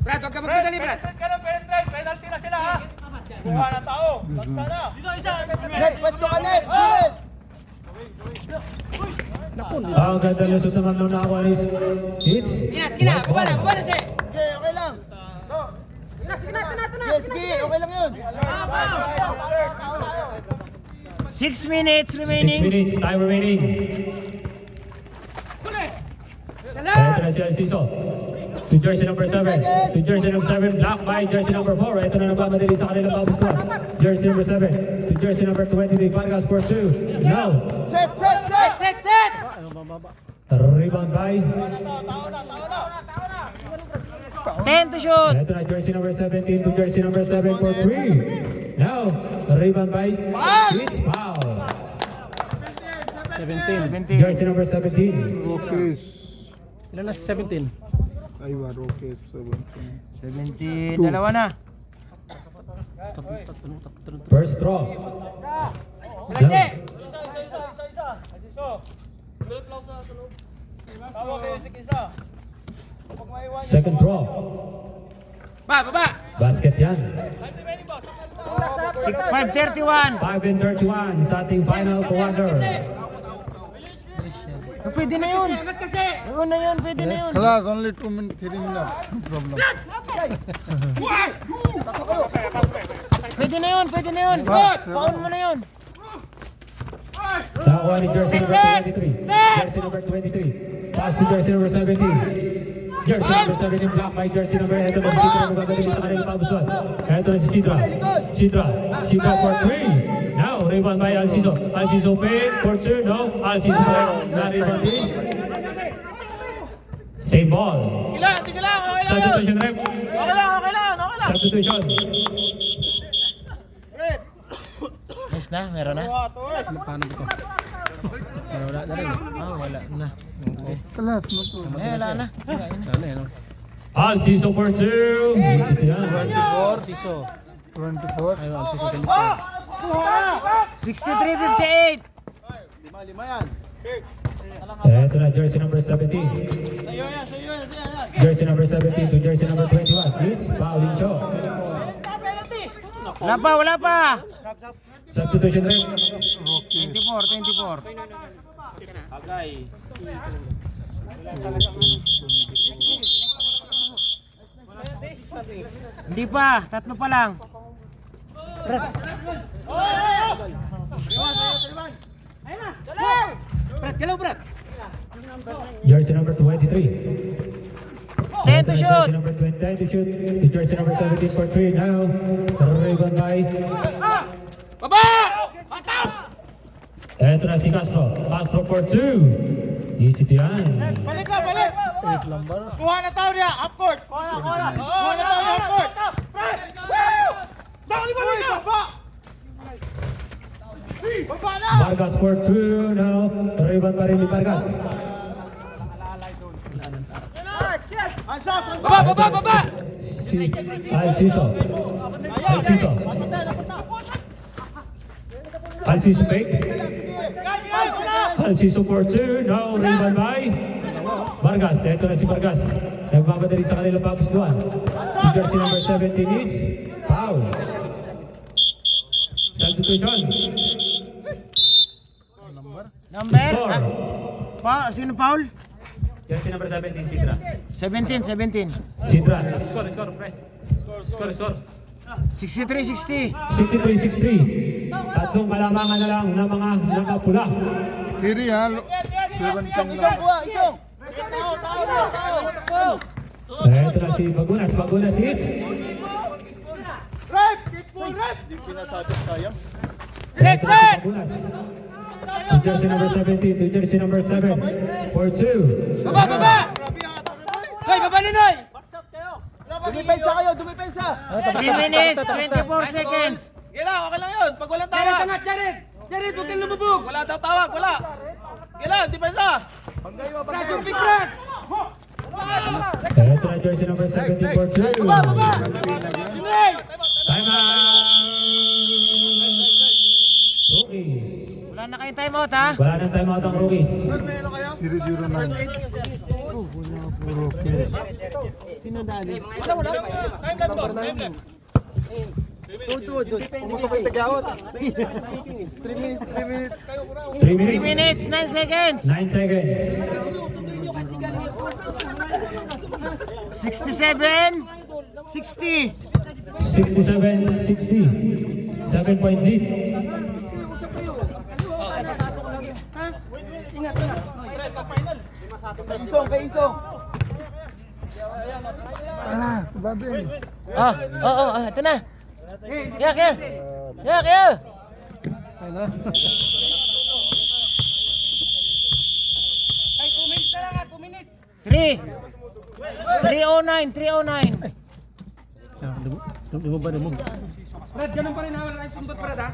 Brad, huwag ka magpadali, Brad. Penetrate. Penalty na sila, ha? Kuha na tao. Bansa na. Isa. Next, pwesto ka next. Ang ganda ng shoot naman nung nakakuha ni Hits. Sige na, baba na siya. Okay, okay lang. Yes, sige, okay lang yun. 6 minutes 6 minutes, time remaining. Ito na si Alciso. To jersey number 7. To jersey number 7, blocked by jersey number 4. Ito na nagmamadali sa kanilang bawat squad. Jersey number 7. To jersey number 23, Vargas for 2. Now. Set. Rebound by. 10 to shoot. Ito na jersey number 17 to jersey number 7 for 3. Now, rebound by Hits, foul. 17. Jersey number 17. Rockies. Ilan na si 17? Ay ba, Rockies, 17. 17. Dalawa na. First draw. Isa. Second draw. Baba. Basket yan. 5:31. 5:31 sa ating final quarter. Pwede na yun. Angat kasi. Ayun na yun, pwede na yun. Class, only 2 minutes, 3 minutes. No problem. Pwede na yun. Paon mo na yun. Nakakuha ni jersey number 23. Jersey number 23. Pass to jersey number 17. Jersey number 17 block by jersey number 8. Ito na si Sidra magagaling sa kanilang pabusuan. Ito na si Sidra. Sidra for 3. Now, rebound by Alciso. Alciso pay for 2. No. Alciso na rebound din. Same ball. Tigil lang. Okay lang yun. Substitution rep. Okay lang. Substitution. Nice na, meron na. Paano ba ito? Wala na rin. Wala na. Okay. Class, no problem. Wala na. Alciso for 2. Easy to yan. 24. 24. Ayun, Alciso. 63-58. Ito na jersey number 17. Jersey number 17 to jersey number 21. It's fouling shot. Wala pa. Substitution rep. 24. Hindi pa, tatlo pa lang. Brad, galaw, Brad. Jersey number 23. 10 to shoot. Jersey number 20 to shoot. To jersey number 17 for 3 now. Rebound by. Baba! Ito na si Castro. Castro for 2. Easy to yan. Balik. Eight lang ba? Kuha na tao niya, upward. Kuha na tao niya, upward. Baba na. Vargas for 2 now. Rebound pa rin ni Vargas. Baba! Si Alciso. Alciso fake. Alciso for 2. Now rebound by Vargas. Ito na si Vargas. Nagmamadali sa kanilang papustuan. To jersey number 17 needs foul. Substitution. Number? Score. Sino Paul? Jersey number 17, Sidra. 17. Sidra. 63-60. 63-63. Tatlong kalamangan na lang ng mga nakapula. Tiri ha. 17 lang. Isong. Ito na si Bagunas hits. Ito na si Bagunas. To jersey number 17, to jersey number 7, for 2. Baba! Hoy, baba na, Noy! Dumipensa kayo. 3 minutes, 24 seconds. Okay lang yun. Pag walang Jared, tawag. angat, Jared! Jared, huwag kang lumubog! Wala daw tawag, wala. Kailan, depensa. Brad, yung big Brad! Ito na jersey number 17, for 2. Baba! Pinoy! Time out! Rookies. Wala na kayong timeout ha? Wala nang time out ang rookies. 009. Puro cash. Sino dali? Time left, boss. Time left. Pumutok yung tagawat. 3 minutes, 3 minutes. 3 minutes. 9 seconds. 9 seconds. 67. 60. 67-60. 7-point lead. Kaisong. Ah, babi. Ito na. Kaya. Ay, 2 minutes na lang ha, 2 minutes. 309. Brad, ganun pa rin ha. Wala tayong sundot, Brad ha.